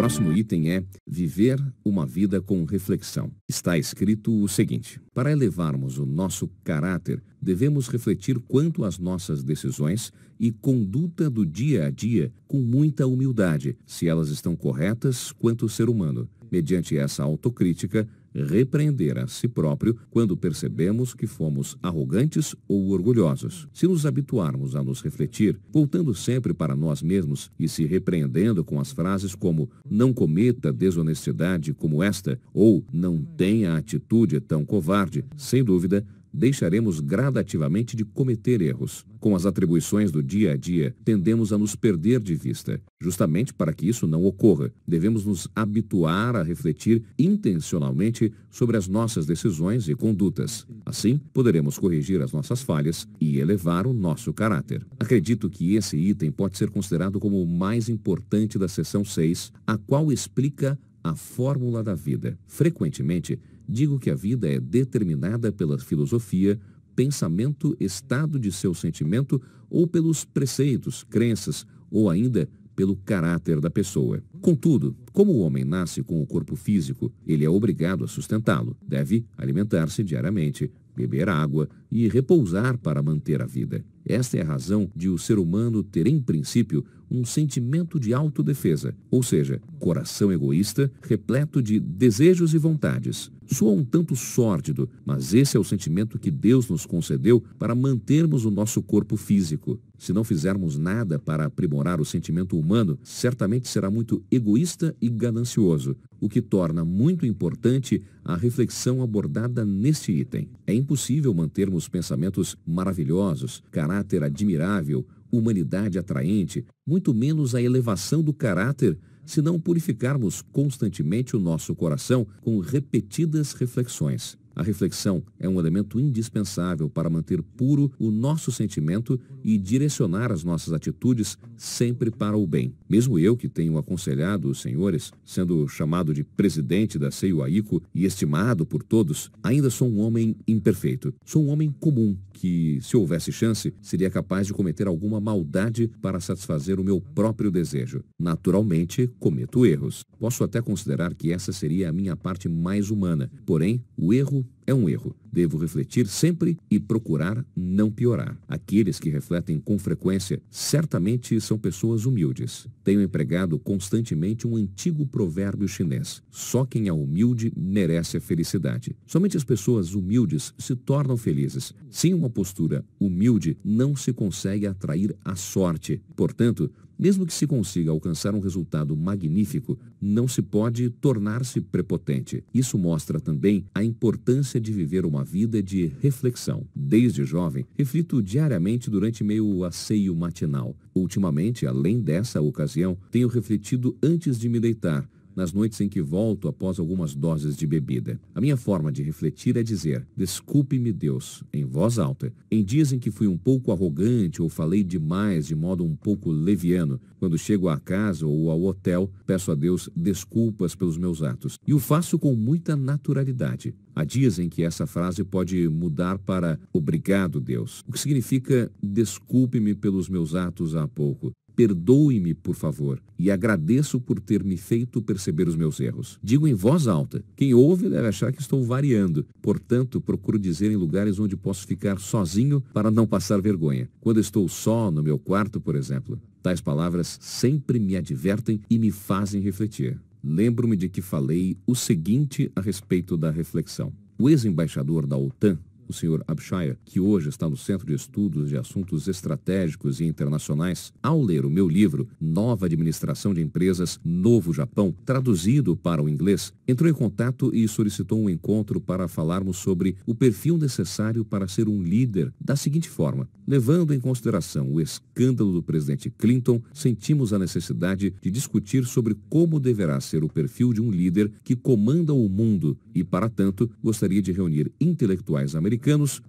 próximo item é viver uma vida com reflexão. Está escrito o seguinte: para elevarmos o nosso caráter, devemos refletir quanto às nossas decisões e conduta do dia a dia com muita humildade, se elas estão corretas quanto ser humano. Mediante essa autocrítica, repreender a si próprio quando percebemos que fomos arrogantes ou orgulhosos. Se nos habituarmos a nos refletir, voltando sempre para nós mesmos e se repreendendo com as frases como "não cometa desonestidade como esta" ou "não tenha atitude tão covarde", sem dúvida, deixaremos gradativamente de cometer erros. Com as atribuições do dia a dia, tendemos a nos perder de vista. Justamente para que isso não ocorra, devemos nos habituar a refletir intencionalmente sobre as nossas decisões e condutas. Assim, poderemos corrigir as nossas falhas e elevar o nosso caráter. Acredito que esse item pode ser considerado como o mais importante da seção 6, a qual explica a fórmula da vida. Frequentemente, digo que a vida é determinada pela filosofia, pensamento, estado de seu sentimento ou pelos preceitos, crenças ou ainda pelo caráter da pessoa. Contudo, como o homem nasce com o corpo físico, ele é obrigado a sustentá-lo. Deve alimentar-se diariamente, beber água e repousar para manter a vida. Esta é a razão de o ser humano ter, em princípio, um sentimento de autodefesa, ou seja, coração egoísta, repleto de desejos e vontades. Soa um tanto sórdido, mas esse é o sentimento que Deus nos concedeu para mantermos o nosso corpo físico. Se não fizermos nada para aprimorar o sentimento humano, certamente será muito egoísta e ganancioso, o que torna muito importante a reflexão abordada neste item. É impossível mantermos pensamentos maravilhosos, caráter admirável, humanidade atraente, muito menos a elevação do caráter, se não purificarmos constantemente o nosso coração com repetidas reflexões. A reflexão é um elemento indispensável para manter puro o nosso sentimento e direcionar as nossas atitudes sempre para o bem. Mesmo eu, que tenho aconselhado os senhores, sendo chamado de presidente da CEIUAICO e estimado por todos, ainda sou um homem imperfeito. Sou um homem comum que, se houvesse chance, seria capaz de cometer alguma maldade para satisfazer o meu próprio desejo. Naturalmente, cometo erros. Posso até considerar que essa seria a minha parte mais humana. Porém, o erro é um erro. Devo refletir sempre e procurar não piorar. Aqueles que refletem com frequência certamente são pessoas humildes. Tenho empregado constantemente um antigo provérbio chinês: só quem é humilde merece a felicidade. Somente as pessoas humildes se tornam felizes. Sem uma postura humilde, não se consegue atrair a sorte. Portanto, mesmo que se consiga alcançar um resultado magnífico, não se pode tornar-se prepotente. Isso mostra também a importância de viver uma vida de reflexão. Desde jovem, reflito diariamente durante meu asseio matinal. Ultimamente, além dessa ocasião, tenho refletido antes de me deitar, nas noites em que volto após algumas doses de bebida. A minha forma de refletir é dizer: desculpe-me, Deus, em voz alta, em dias em que fui um pouco arrogante ou falei demais de modo um pouco leviano. Quando chego à casa ou ao hotel, peço a Deus desculpas pelos meus atos. E o faço com muita naturalidade. Há dias em que essa frase pode mudar para obrigado, Deus, o que significa desculpe-me pelos meus atos há pouco. Perdoe-me, por favor, e agradeço por ter me feito perceber os meus erros. Digo em voz alta. Quem ouve deve achar que estou variando. Portanto, procuro dizer em lugares onde posso ficar sozinho para não passar vergonha. Quando estou só no meu quarto, por exemplo, tais palavras sempre me advertem e me fazem refletir. Lembro-me de que falei o seguinte a respeito da reflexão. O ex-embaixador da OTAN, o Sr. Abshire, que hoje está no Centro de Estudos de Assuntos Estratégicos e Internacionais, ao ler o meu livro Nova Administração de Empresas, Novo Japão, traduzido para o inglês, entrou em contato e solicitou um encontro para falarmos sobre o perfil necessário para ser um líder da seguinte forma: levando em consideração o escândalo do presidente Clinton, sentimos a necessidade de discutir sobre como deverá ser o perfil de um líder que comanda o mundo e, para tanto, gostaria de reunir intelectuais americanos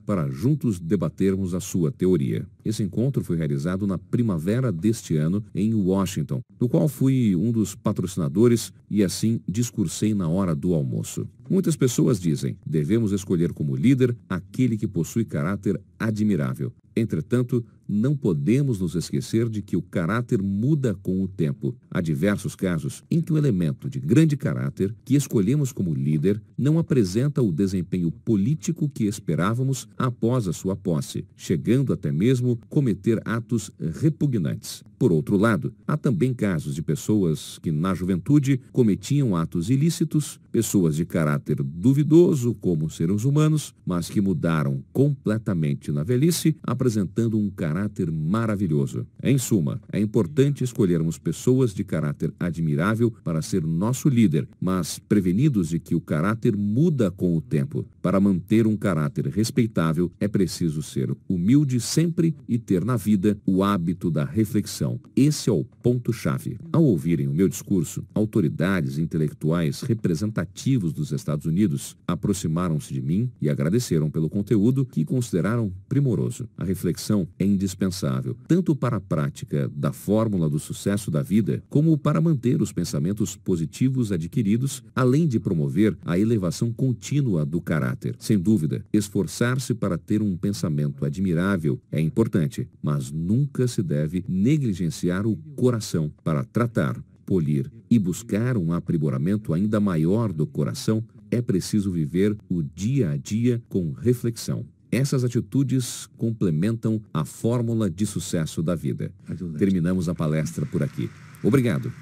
para juntos debatermos a sua teoria. Esse encontro foi realizado na primavera deste ano em Washington, no qual fui um dos patrocinadores e assim discursei na hora do almoço. Muitas pessoas dizem, devemos escolher como líder aquele que possui caráter admirável. Entretanto, não podemos nos esquecer de que o caráter muda com o tempo. Há diversos casos em que o elemento de grande caráter que escolhemos como líder não apresenta o desempenho político que esperávamos após a sua posse, chegando até mesmo cometer atos repugnantes. Por outro lado, há também casos de pessoas que na juventude cometiam atos ilícitos, pessoas de caráter duvidoso como seres humanos, mas que mudaram completamente na velhice, apresentando um caráter maravilhoso. Em suma, é importante escolhermos pessoas de caráter admirável para ser nosso líder, mas prevenidos de que o caráter muda com o tempo. Para manter um caráter respeitável, é preciso ser humilde sempre e ter na vida o hábito da reflexão. Esse é o ponto-chave. Ao ouvirem o meu discurso, autoridades intelectuais representativos dos Estados Unidos aproximaram-se de mim e agradeceram pelo conteúdo que consideraram primoroso. A reflexão é indispensável, tanto para a prática da fórmula do sucesso da vida, como para manter os pensamentos positivos adquiridos, além de promover a elevação contínua do caráter. Sem dúvida, esforçar-se para ter um pensamento admirável é importante, mas nunca se deve negligenciar o coração. Para tratar, polir e buscar um aprimoramento ainda maior do coração, é preciso viver o dia a dia com reflexão. Essas atitudes complementam a fórmula de sucesso da vida. Terminamos a palestra por aqui. Obrigado.